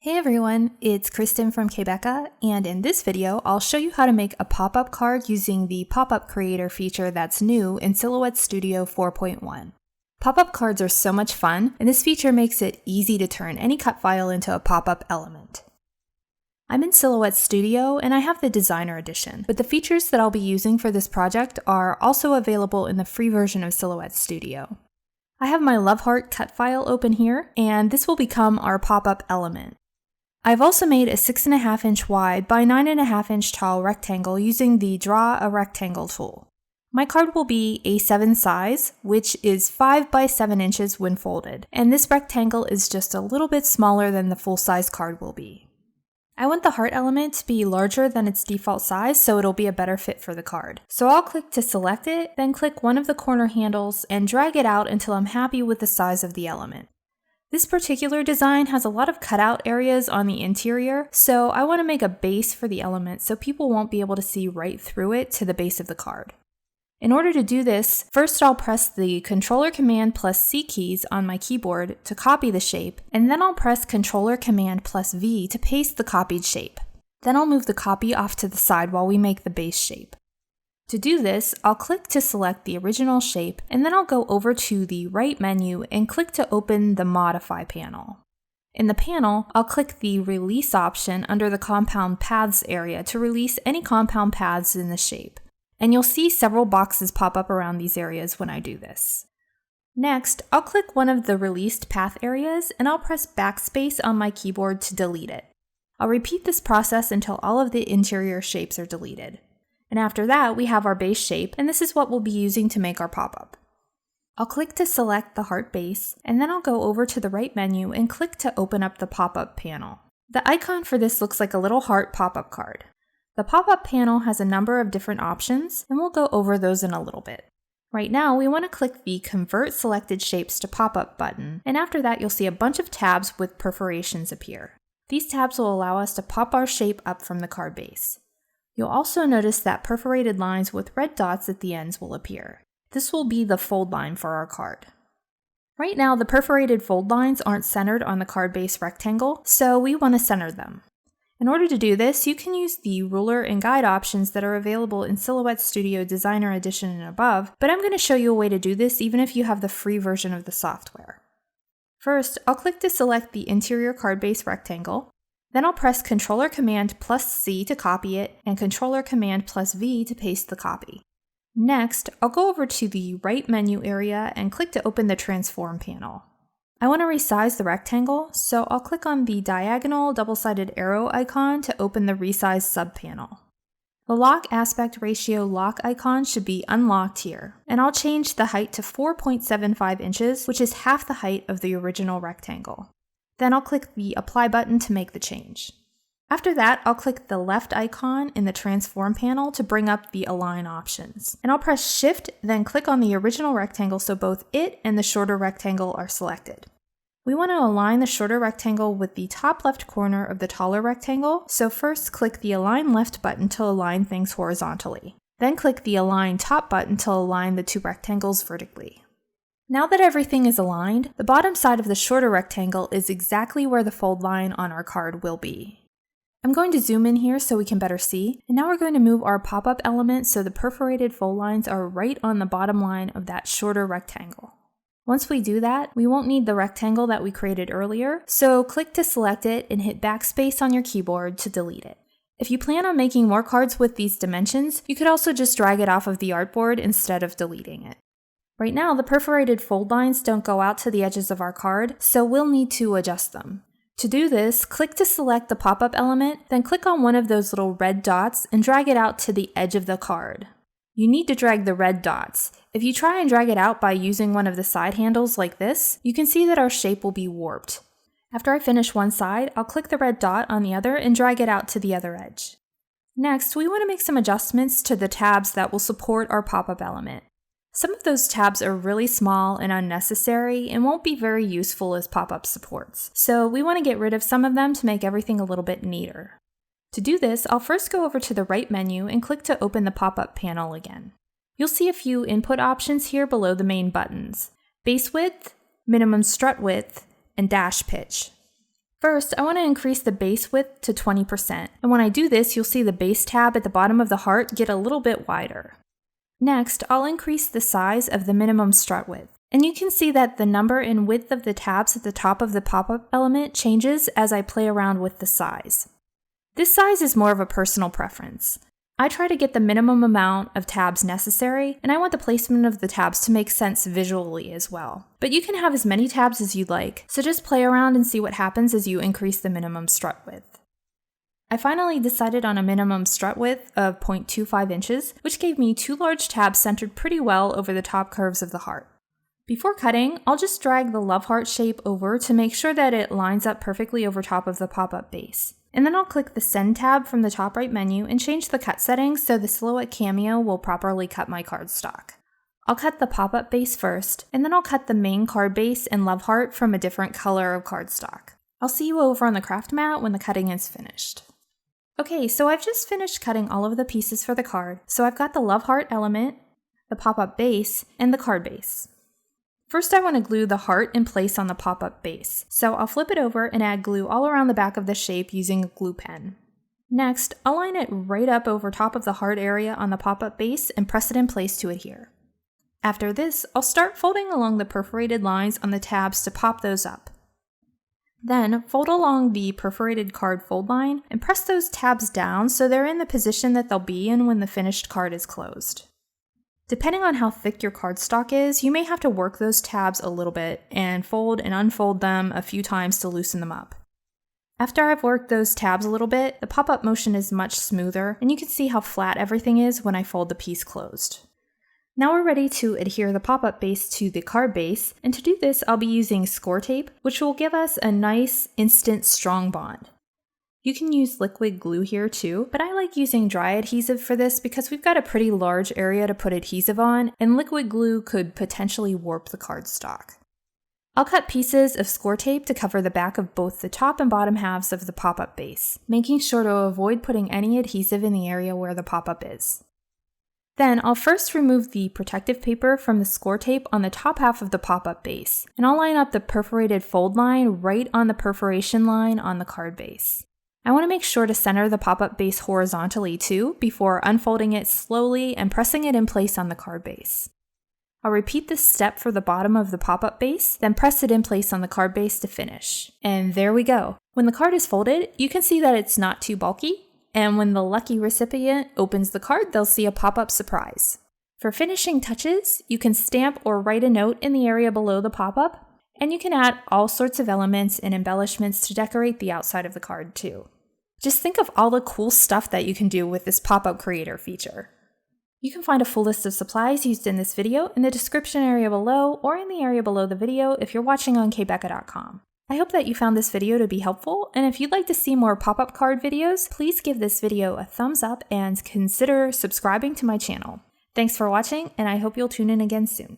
Hey everyone, it's Kristen from k.becca, and in this video, I'll show you how to make a pop-up card using the pop-up creator feature that's new in Silhouette Studio 4.1. Pop-up cards are so much fun, and this feature makes it easy to turn any cut file into a pop-up element. I'm in Silhouette Studio, and I have the Designer Edition, but the features that I'll be using for this project are also available in the free version of Silhouette Studio. I have my Love Heart cut file open here, and this will become our pop-up element. I've also made a 6.5 inch wide by 9.5 inch tall rectangle using the Draw a Rectangle tool. My card will be A7 size, which is 5 by 7 inches when folded, and this rectangle is just a little bit smaller than the full-size card will be. I want the heart element to be larger than its default size so it'll be a better fit for the card. So I'll click to select it, then click one of the corner handles and drag it out until I'm happy with the size of the element. This particular design has a lot of cutout areas on the interior, so I want to make a base for the element so people won't be able to see right through it to the base of the card. In order to do this, first I'll press the Controller Command plus C keys on my keyboard to copy the shape, and then I'll press Controller Command plus V to paste the copied shape. Then I'll move the copy off to the side while we make the base shape. To do this, I'll click to select the original shape, and then I'll go over to the right menu and click to open the Modify panel. In the panel, I'll click the Release option under the Compound Paths area to release any compound paths in the shape. And you'll see several boxes pop up around these areas when I do this. Next, I'll click one of the released path areas, and I'll press Backspace on my keyboard to delete it. I'll repeat this process until all of the interior shapes are deleted. And after that, we have our base shape, and this is what we'll be using to make our pop-up. I'll click to select the heart base, and then I'll go over to the right menu and click to open up the pop-up panel. The icon for this looks like a little heart pop-up card. The pop-up panel has a number of different options, and we'll go over those in a little bit. Right now, we want to click the Convert Selected Shapes to Pop-up button, and after that, you'll see a bunch of tabs with perforations appear. These tabs will allow us to pop our shape up from the card base. You'll also notice that perforated lines with red dots at the ends will appear. This will be the fold line for our card. Right now, the perforated fold lines aren't centered on the card base rectangle, so we want to center them. In order to do this, you can use the ruler and guide options that are available in Silhouette Studio Designer Edition and above, but I'm going to show you a way to do this even if you have the free version of the software. First, I'll click to select the interior card base rectangle. Then I'll press Controller Command plus C to copy it and Controller Command plus V to paste the copy. Next, I'll go over to the right menu area and click to open the Transform panel. I want to resize the rectangle, so I'll click on the diagonal double-sided arrow icon to open the Resize subpanel. The Lock Aspect Ratio lock icon should be unlocked here, and I'll change the height to 4.75 inches, which is half the height of the original rectangle. Then I'll click the Apply button to make the change. After that, I'll click the left icon in the Transform panel to bring up the Align options. And I'll press Shift, then click on the original rectangle so both it and the shorter rectangle are selected. We want to align the shorter rectangle with the top left corner of the taller rectangle, so first click the Align Left button to align things horizontally. Then click the Align Top button to align the two rectangles vertically. Now that everything is aligned, the bottom side of the shorter rectangle is exactly where the fold line on our card will be. I'm going to zoom in here so we can better see, and now we're going to move our pop-up element so the perforated fold lines are right on the bottom line of that shorter rectangle. Once we do that, we won't need the rectangle that we created earlier, so click to select it and hit Backspace on your keyboard to delete it. If you plan on making more cards with these dimensions, you could also just drag it off of the artboard instead of deleting it. Right now, the perforated fold lines don't go out to the edges of our card, so we'll need to adjust them. To do this, click to select the pop-up element, then click on one of those little red dots and drag it out to the edge of the card. You need to drag the red dots. If you try and drag it out by using one of the side handles like this, you can see that our shape will be warped. After I finish one side, I'll click the red dot on the other and drag it out to the other edge. Next, we want to make some adjustments to the tabs that will support our pop-up element. Some of those tabs are really small and unnecessary and won't be very useful as pop-up supports, so we want to get rid of some of them to make everything a little bit neater. To do this, I'll first go over to the right menu and click to open the pop-up panel again. You'll see a few input options here below the main buttons: base width, minimum strut width, and dash pitch. First, I want to increase the base width to 20%, and when I do this, you'll see the base tab at the bottom of the heart get a little bit wider. Next, I'll increase the size of the minimum strut width, and you can see that the number and width of the tabs at the top of the pop-up element changes as I play around with the size. This size is more of a personal preference. I try to get the minimum amount of tabs necessary, and I want the placement of the tabs to make sense visually as well. But you can have as many tabs as you'd like, so just play around and see what happens as you increase the minimum strut width. I finally decided on a minimum strut width of 0.25 inches, which gave me 2 large tabs centered pretty well over the top curves of the heart. Before cutting, I'll just drag the love heart shape over to make sure that it lines up perfectly over top of the pop-up base. And then I'll click the Send tab from the top right menu and change the cut settings so the silhouette cameo will properly cut my cardstock. I'll cut the pop-up base first, and then I'll cut the main card base and love heart from a different color of cardstock. I'll see you over on the craft mat when the cutting is finished. Okay, so I've just finished cutting all of the pieces for the card, so I've got the love heart element, the pop-up base, and the card base. First, I want to glue the heart in place on the pop-up base, so I'll flip it over and add glue all around the back of the shape using a glue pen. Next, I'll line it right up over top of the heart area on the pop-up base and press it in place to adhere. After this, I'll start folding along the perforated lines on the tabs to pop those up. Then, fold along the perforated card fold line and press those tabs down so they're in the position that they'll be in when the finished card is closed. Depending on how thick your cardstock is, you may have to work those tabs a little bit and fold and unfold them a few times to loosen them up. After I've worked those tabs a little bit, the pop-up motion is much smoother, and you can see how flat everything is when I fold the piece closed. Now we're ready to adhere the pop-up base to the card base, and to do this I'll be using score tape, which will give us a nice, instant, strong bond. You can use liquid glue here too, but I like using dry adhesive for this because we've got a pretty large area to put adhesive on, and liquid glue could potentially warp the cardstock. I'll cut pieces of score tape to cover the back of both the top and bottom halves of the pop-up base, making sure to avoid putting any adhesive in the area where the pop-up is. Then I'll first remove the protective paper from the score tape on the top half of the pop-up base, and I'll line up the perforated fold line right on the perforation line on the card base. I want to make sure to center the pop-up base horizontally too before unfolding it slowly and pressing it in place on the card base. I'll repeat this step for the bottom of the pop-up base, then press it in place on the card base to finish. And there we go. When the card is folded, you can see that it's not too bulky, and when the lucky recipient opens the card, they'll see a pop-up surprise. For finishing touches, you can stamp or write a note in the area below the pop-up, and you can add all sorts of elements and embellishments to decorate the outside of the card too. Just think of all the cool stuff that you can do with this pop-up creator feature. You can find a full list of supplies used in this video in the description area below or in the area below the video if you're watching on k.becca.com. I hope that you found this video to be helpful, and if you'd like to see more pop-up card videos, please give this video a thumbs up and consider subscribing to my channel. Thanks for watching, and I hope you'll tune in again soon.